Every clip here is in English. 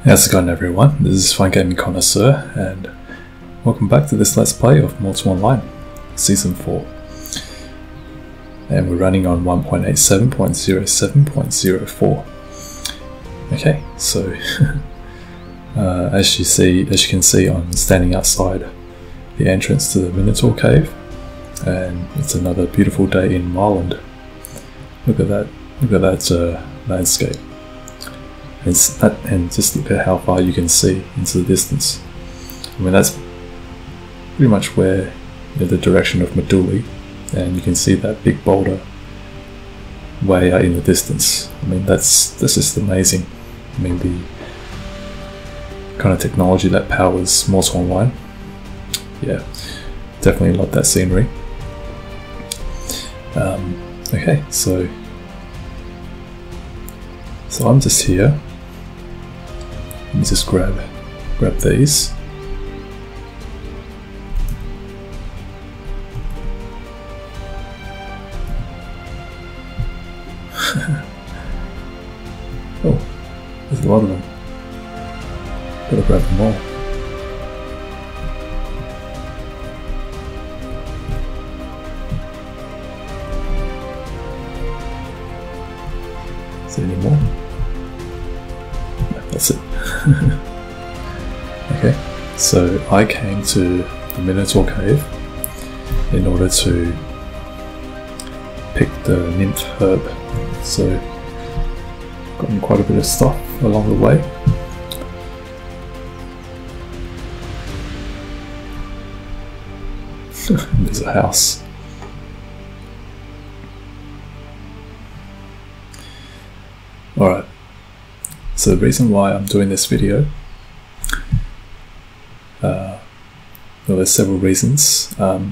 How's it going, everyone? This is Fine Gaming Connoisseur, and welcome back to this Let's Play of Mortal Online Season 4. And we're running on 1.87.07.04. Okay, so as you can see, I'm standing outside the entrance to the Minotaur Cave, and it's another beautiful day in Myrland. Look at that landscape. And just look at how far you can see into the distance. I mean, that's pretty much where, the direction of Maduli, and you can see that big boulder way out in the distance. I mean, that's just amazing. I mean, the kind of technology that powers Mortal Online. Yeah, definitely love that scenery. Okay, so I'm just here. Let me just grab these. Oh, there's a lot of them. Gotta grab them all. Is there any more? That's it. Okay, so I came to the Minotaur Cave in order to pick the nymph herb. So gotten quite a bit of stuff along the way. There's a house. Alright. So the reason why I'm doing this video, well, there's several reasons. Yeah,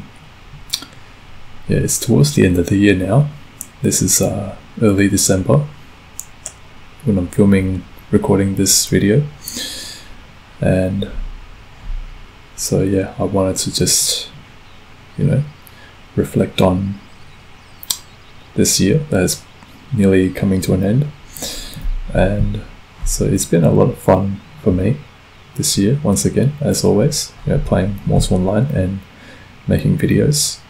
it's towards the end of the year now. This is early December when I'm recording this video, and so yeah, I wanted to just, reflect on this year that's nearly coming to an end, and so it's been a lot of fun for me this year, once again, as always, playing Mortal Online and making videos.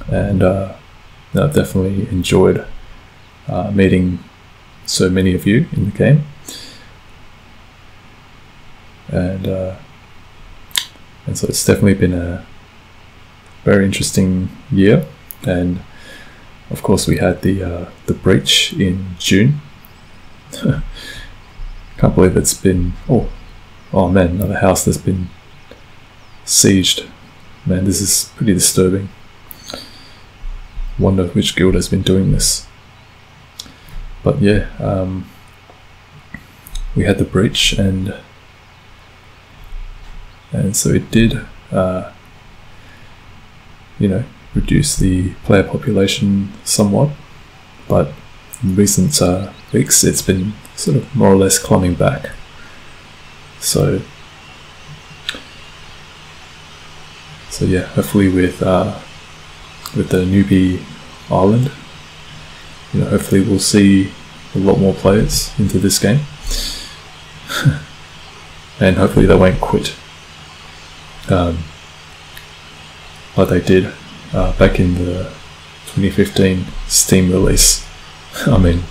And I've definitely enjoyed meeting so many of you in the game. And so it's definitely been a very interesting year. And of course we had the breach in June. Can't believe it's been, oh man, another house that's been sieged. Man, this is pretty disturbing. Wonder which guild has been doing this. But yeah, we had the breach, and so it did reduce the player population somewhat, but in recent weeks it's been sort of more or less climbing back. So yeah, hopefully with the newbie island, hopefully we'll see a lot more players into this game, and hopefully they won't quit like they did back in the 2015 Steam release. I mean,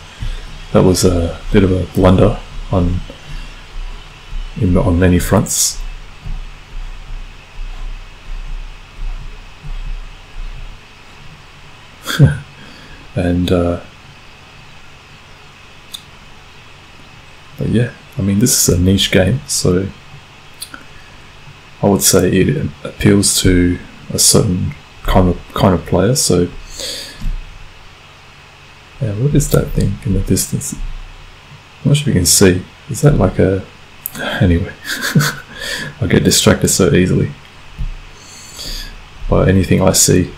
that was a bit of a blunder on many fronts. And but yeah, I mean, this is a niche game, so I would say it appeals to a certain kind of player. So yeah, what is that thing in the distance? I'm not sure if you can see. Is that like a... Anyway, I get distracted so easily by anything I see.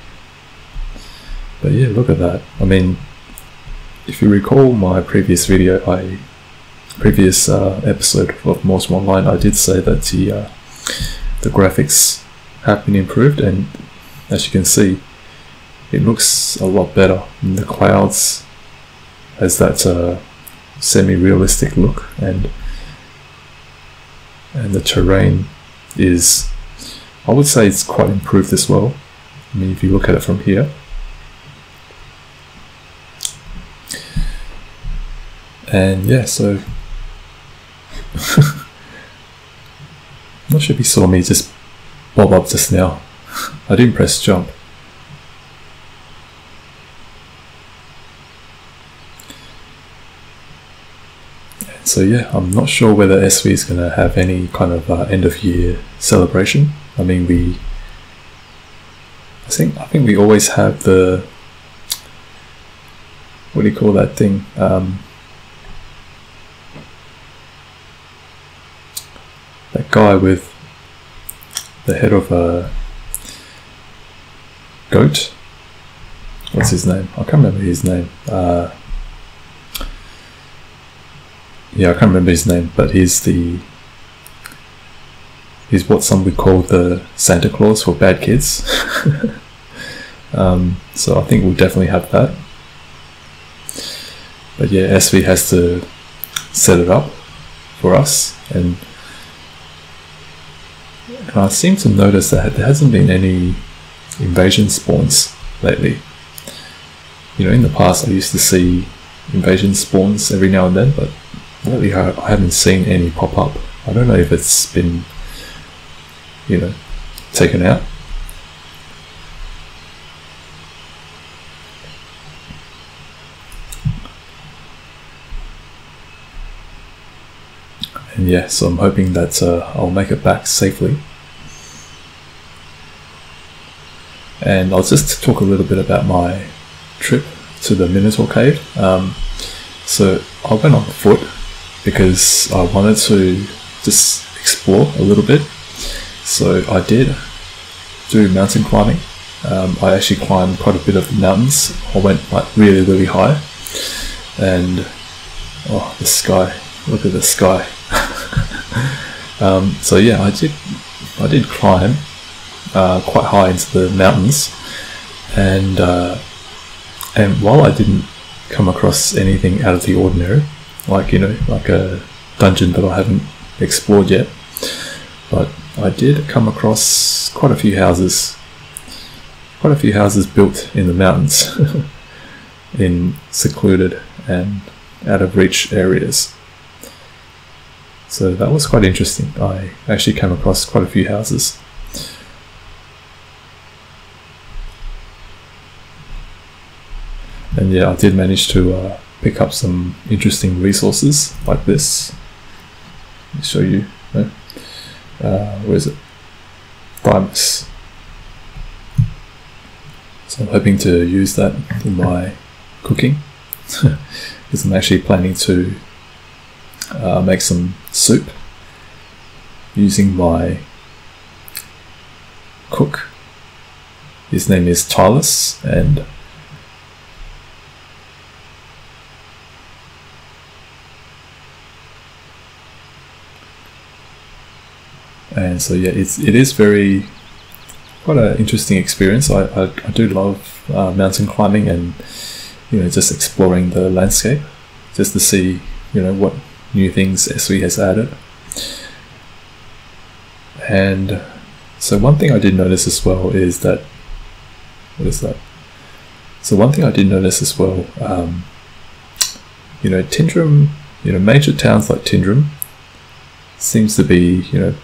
But yeah, look at that. I mean, if you recall my previous video, episode of Mortal Online, I did say that the graphics have been improved, and as you can see, it looks a lot better. And the clouds has that semi-realistic look, and and the terrain is, I would say it's quite improved as well. I mean, if you look at it from here, and yeah, so I'm not sure if you saw me just bob up just now. I didn't press jump. So yeah, I'm not sure whether SV is going to have any kind of end of year celebration. I mean, I think we always have the, what do you call that thing? That guy with the head of a goat. What's his name? I can't remember his name. Yeah, I can't remember his name, but he's what some would call the Santa Claus for bad kids. So I think we'll definitely have that. But yeah, SV has to set it up for us, and I seem to notice that there hasn't been any invasion spawns lately. You know, in the past I used to see invasion spawns every now and then, but lately I haven't seen any pop up. I don't know if it's been, you know, taken out. And yeah, so I'm hoping that I'll make it back safely. And I'll just talk a little bit about my trip to the Minotaur Cave. So I went on foot because I wanted to just explore a little bit. So I did do mountain climbing. I actually climbed quite a bit of mountains. I went like really, really high. And oh, the sky! Look at the sky. So yeah, I did climb quite high into the mountains, and while I didn't come across anything out of the ordinary, like, you know, like a dungeon that I haven't explored yet, but I did come across quite a few houses built in the mountains in secluded and out of reach areas. So that was quite interesting. I actually came across quite a few houses. And yeah, I did manage to pick up some interesting resources like this. Let me show you. Where is it? Thymus. So I'm hoping to use that in my cooking, because I'm actually planning to make some soup using my cook. His name is Tylus, and so yeah, it is quite an interesting experience. I do love mountain climbing, and you know, just exploring the landscape, just to see, you know, what new things SV has added. And so one thing I did notice as well is that, what is that? So one thing I did notice as well, you know, Tindrum, you know, major towns like Tindrum seems to be, you know,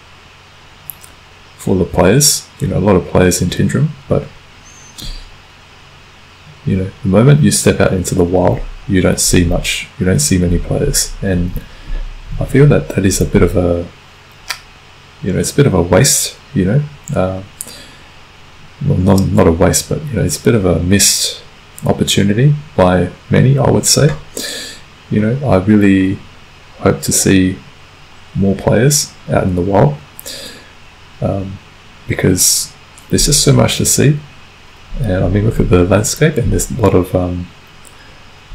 full of players, you know, a lot of players in Tindrum, but you know, the moment you step out into the wild, you don't see much, you don't see many players, and I feel that that is a bit of a, you know, it's a bit of a waste, you know, well, not a waste, but you know, it's a bit of a missed opportunity by many, I would say. You know, I really hope to see more players out in the wild, because there's just so much to see. And I mean, look at the landscape, and there's a lot of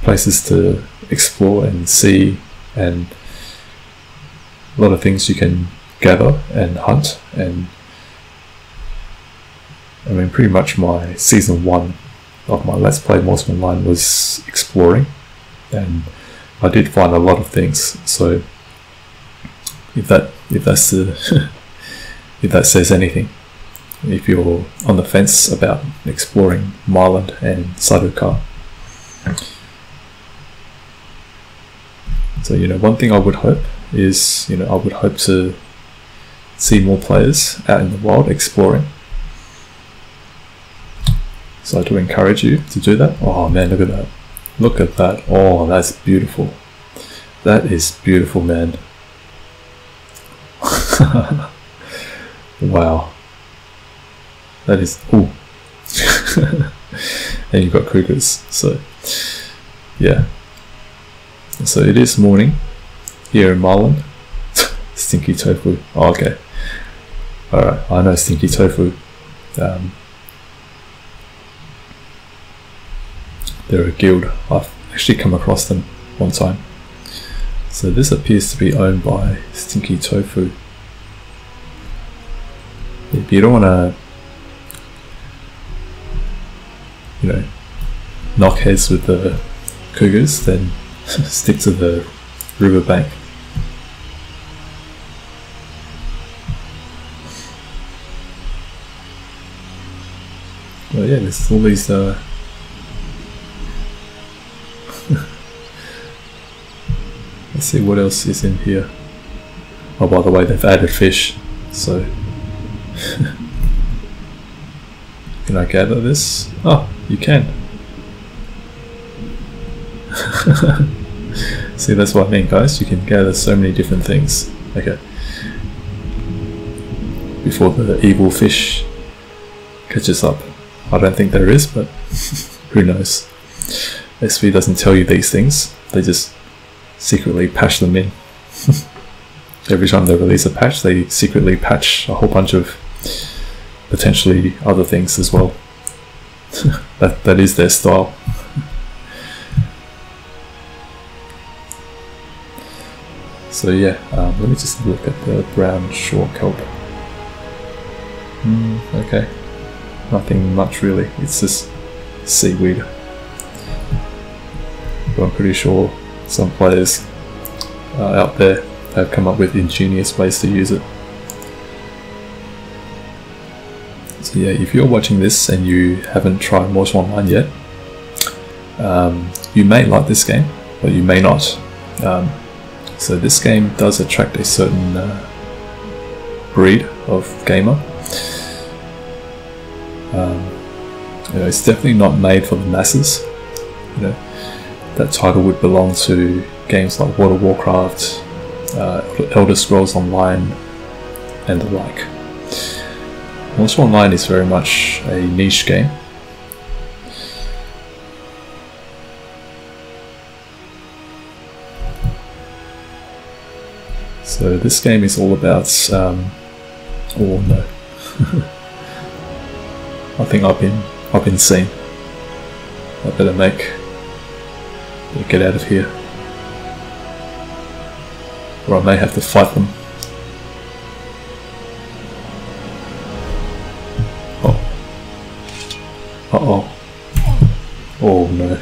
places to explore and see, and a lot of things you can gather and hunt. And I mean, pretty much my season 1 of my Let's Play Mortal Online was exploring, and I did find a lot of things. So if that if that's the if that says anything. If you're on the fence about exploring Myrland and Sardaukar. So, one thing I would hope is, I would hope to see more players out in the wild exploring. So I do encourage you to do that. Oh man, look at that. Look at that. Oh, that's beautiful. That is beautiful, man. Wow. That is, ooh. And you've got cougars, so yeah. So it is morning here in Myrland. Stinky tofu. Oh, okay. Alright, I know stinky tofu. They're a guild. I've actually come across them one time. So this appears to be owned by Stinky Tofu. If you don't want to, knock heads with the cougars, then stick to the riverbank. Well, yeah, there's all these let's see what else is in here. Oh, by the way, they've added fish, so can I gather this? Oh, you can. See, that's what I mean, guys. You can gather so many different things. Okay. Before the evil fish catches up. I don't think there is, but who knows. SV doesn't tell you these things. They just secretly patch them in. Every time they release a patch, they secretly patch a whole bunch of potentially other things as well. that is their style. So yeah, let me just look at the brown shore kelp. Okay, nothing much really, it's just seaweed. But I'm pretty sure some players out there have come up with ingenious ways to use it. So yeah, if you're watching this and you haven't tried Morse Online yet, you may like this game, but you may not. So this game does attract a certain breed of gamer. It's definitely not made for the masses. That title would belong to games like World of Warcraft, Elder Scrolls Online, and the like. Morse Online is very much a niche game. So this game is all about, oh no, I think I've been seen. I better get out of here, or I may have to fight them. Oh, uh-oh, oh no.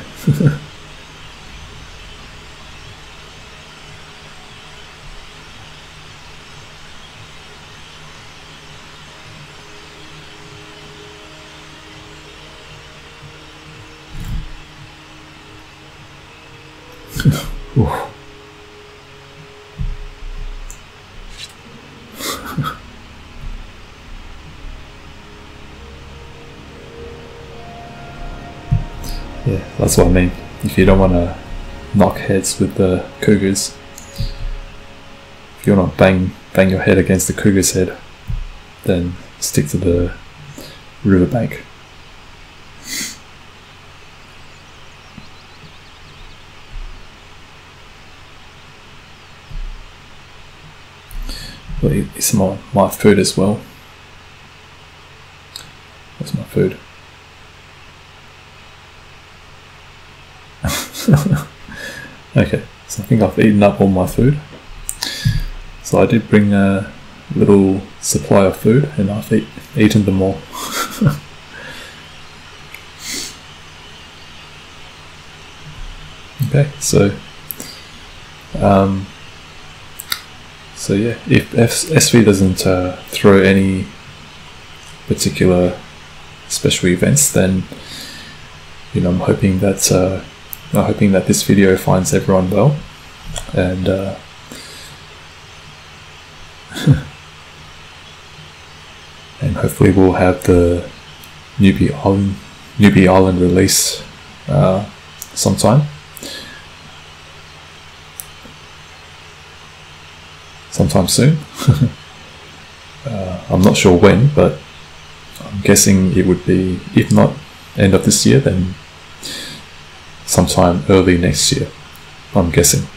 Yeah, that's what I mean. If you don't want to knock heads with the cougars, if you want to bang your head against the cougar's head, then stick to the riverbank. But it's my food as well. Where's my food? Okay, so I think I've eaten up all my food. So I did bring a little supply of food and I've eaten them all. Okay, so So yeah, if SV doesn't throw any particular special events, then I'm hoping that this video finds everyone well, and and hopefully we'll have the Newbie Island release sometime soon. I'm not sure when, but I'm guessing it would be, if not end of this year, then sometime early next year, I'm guessing.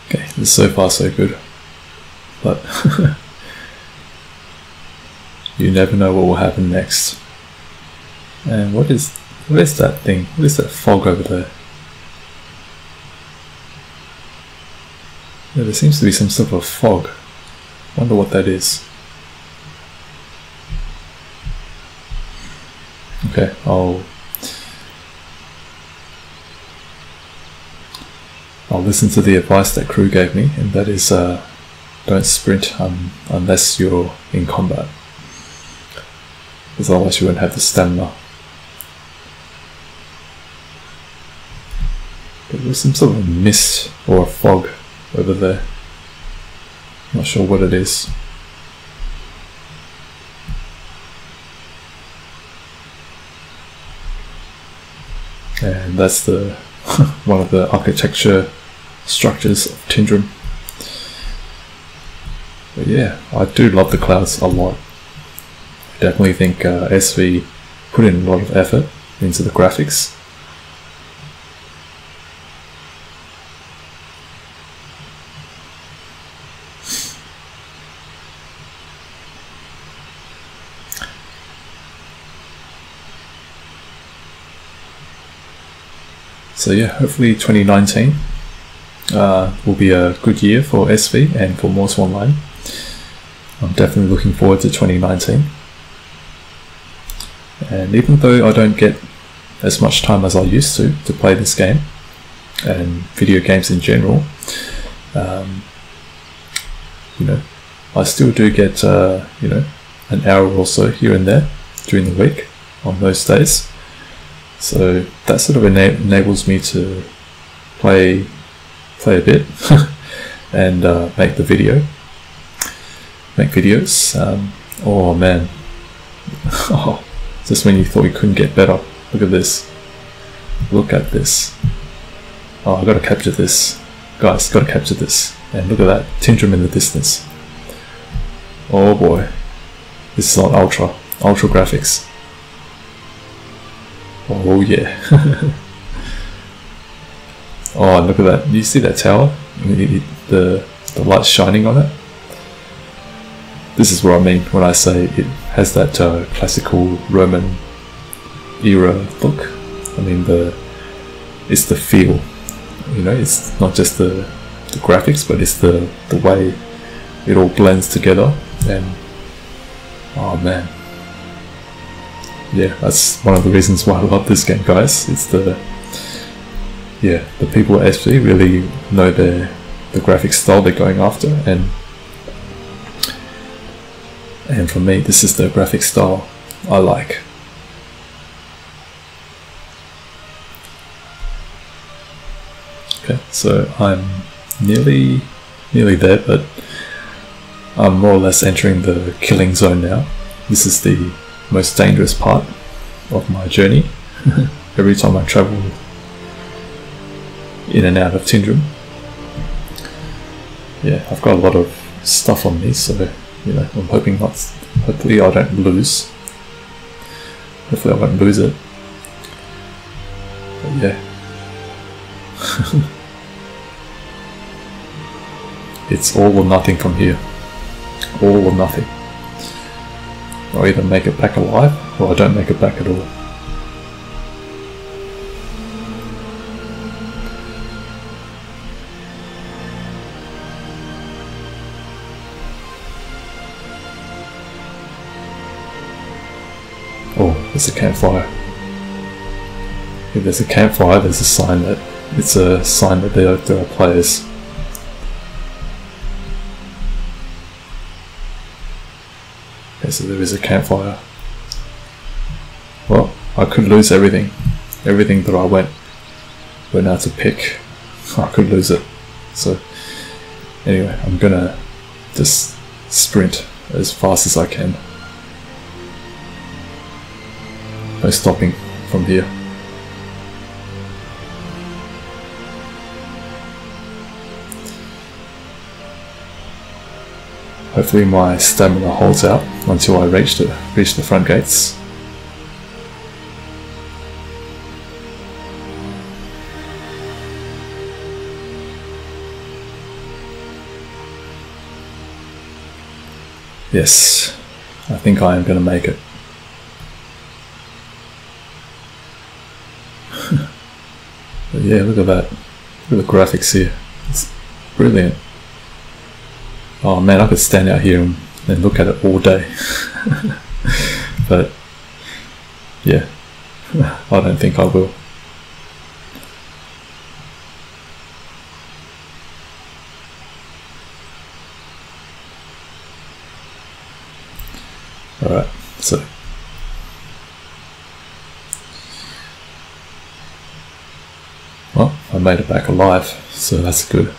Okay, this is so far so good, but you never know what will happen next. And what is that thing? What is that fog over there? Yeah, there seems to be some sort of fog. Wonder what that is. Okay, I'll listen to the advice that crew gave me, and that is don't sprint unless you're in combat, because otherwise you won't have the stamina. But there's some sort of mist or a fog over there. Not sure what it is. And that's the one of the architecture structures of Tindrum. But yeah, I do love the clouds a lot. I definitely think SV put in a lot of effort into the graphics. So yeah, hopefully 2019 will be a good year for SV and for Morse Online. I'm definitely looking forward to 2019. And even though I don't get as much time as I used to play this game and video games in general, I still do get an hour or so here and there during the week on most days. So that sort of enables me to play a bit and make videos. Oh man, just when you thought you couldn't get better, look at this. Look at this. Oh, I gotta capture this, guys. Gotta capture this. And look at that, Tindrum in the distance. Oh boy, this is on ultra graphics. Oh yeah. Oh, look at that. You see that tower? The light's shining on it? This is what I mean when I say it has that classical Roman era look. I mean, it's the feel. It's not just the graphics, but it's the way it all blends together. And oh man. Yeah, that's one of the reasons why I love this game, guys. It's the people at SV really know the graphic style they're going after, and for me, this is the graphic style I like. Okay, so I'm nearly there, but I'm more or less entering the killing zone now. This is the most dangerous part of my journey. Every time I travel in and out of Tindrum, yeah, I've got a lot of stuff on me, so I'm hoping hopefully I don't lose. Hopefully I won't lose it. But yeah. It's all or nothing from here. All or nothing. I either make it back alive or I don't make it back at all. Oh, there's a campfire. If there's a campfire, there's a sign that there are players. Okay, so there is a campfire. Well, I could lose everything. Everything that I went out to pick, I could lose it. So anyway, I'm gonna just sprint as fast as I can. No stopping from here. Hopefully my stamina holds out until I reach the front gates. Yes, I think I am going to make it. But yeah, look at that. Look at the graphics here. It's brilliant. Oh man, I could stand out here and look at it all day. But yeah, I don't think I will. Alright, so well, I made it back alive, so that's good.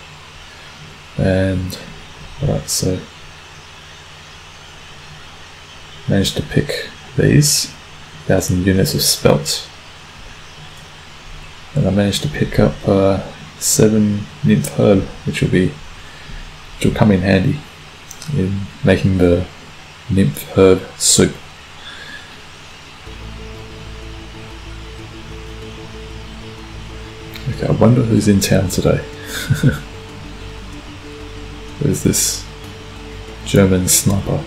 And alright, so managed to pick these 1,000 units of spelt, and I managed to pick up 7 nymph herb, which will come in handy in making the nymph herb soup. Okay, I wonder who's in town today. There's this German sniper.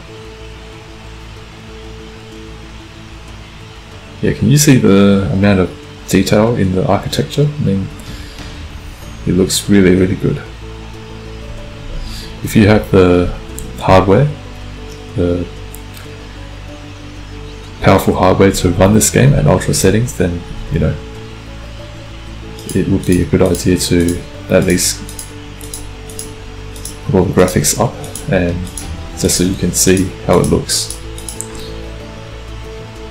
Yeah, can you see the amount of detail in the architecture? I mean, it looks really, really good. If you have the hardware, the powerful hardware to run this game at ultra settings, then you know it would be a good idea to at least put all the graphics up, and just so you can see how it looks.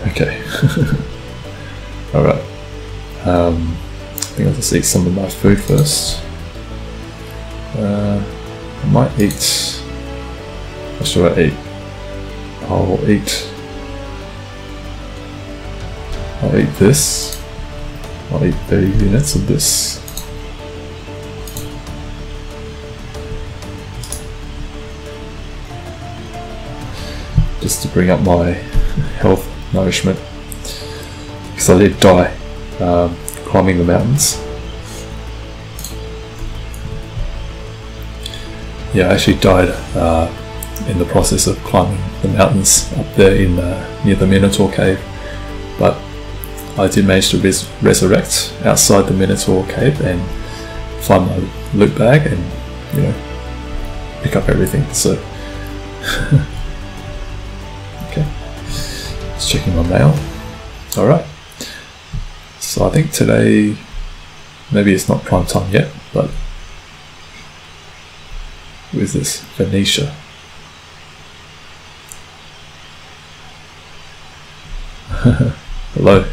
Okay. Alright. I think I'll just eat some of my food first. I might eat... What should I eat? I'll eat this. I'll eat 30 units of this. Just to bring up my health, nourishment, because I did die climbing the mountains. Yeah, I actually died in the process of climbing the mountains up there in near the Minotaur cave, but I did manage to resurrect outside the Minotaur cave and find my loot bag and, you know, pick up everything. So okay, just checking my mail. Alright, so I think today, maybe it's not prime time yet, but who is this? Venetia. Hello.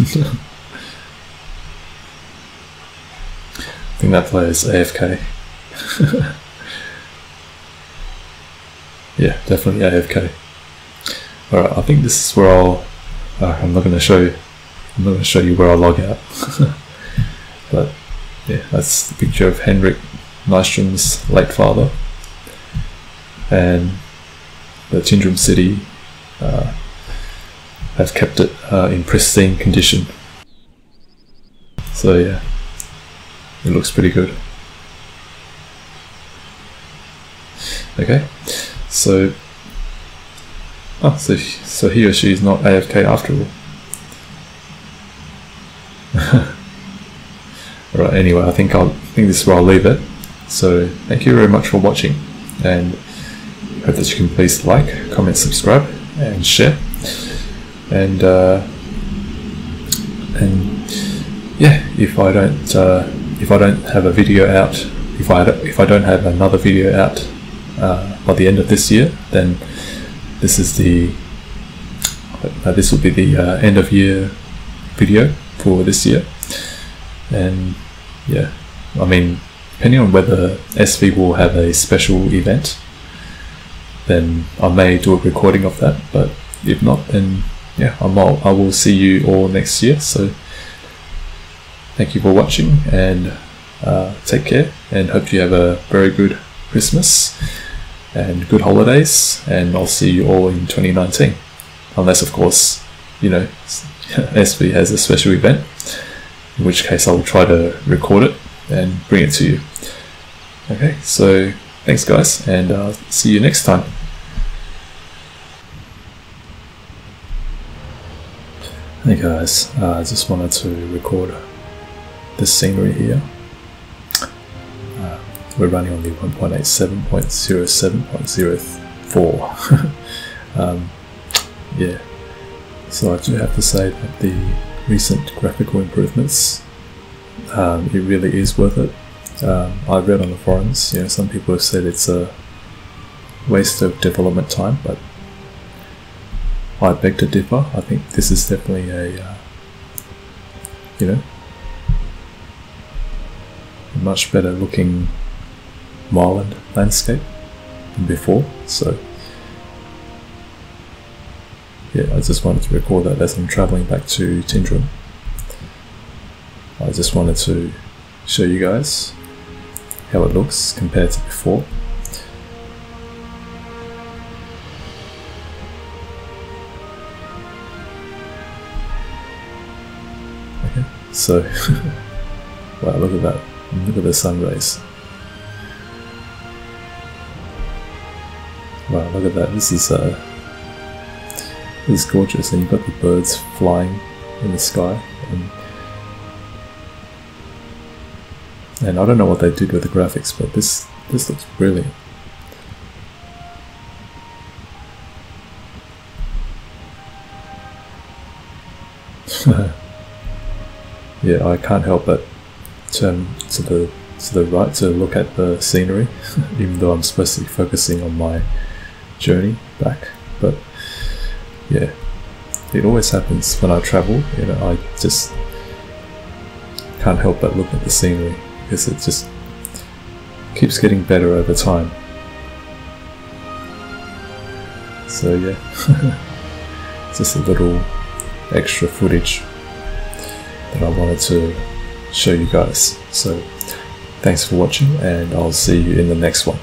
I think that player is AFK. Yeah, definitely AFK. Alright, I think this is where I'll... I'm not going to show you where I log out. But yeah, that's the picture of Henrik Nystrom's late father, and the Tindrum city have kept it in pristine condition. So yeah, it looks pretty good. Okay, so so he or she is not AFK after all. Alright, anyway, I think this is where I'll leave it. So thank you very much for watching, and hope that you can please like, comment, subscribe, and share. And yeah, if I don't have a video out, if I don't have another video out by the end of this year, then this will be the end of year video for this year. And yeah, I mean, depending on whether SV will have a special event, then I may do a recording of that, but if not, then yeah, I will see you all next year. So thank you for watching, and take care, and hope you have a very good Christmas and good holidays, and I'll see you all in 2019, unless of course, you know, SV has a special event, in which case I'll try to record it and bring it to you. Okay, so thanks guys, and I'll see you next time. Hey guys, I just wanted to record the scenery here. We're running on the 1.87.07.04. Yeah, so I do have to say that the recent graphical improvements, it really is worth it. I've read on the forums, you know, some people have said it's a waste of development time, but I beg to differ. I think this is definitely a, you know, a much better looking Myrland landscape than before. So yeah, I just wanted to record that as I'm travelling back to Tindrum. I just wanted to show you guys how it looks compared to before. Okay, so wow, look at that. Look at the sun rays. Wow, look at that. This is gorgeous, and you've got the birds flying in the sky, and I don't know what they did with the graphics, but this looks brilliant. Yeah, I can't help but turn to the right to look at the scenery, even though I'm supposed to be focusing on my journey back. But yeah, it always happens when I travel. You know, I just can't help but look at the scenery, because it just keeps getting better over time. So yeah, just a little extra footage that I wanted to show you guys. So thanks for watching, and I'll see you in the next one.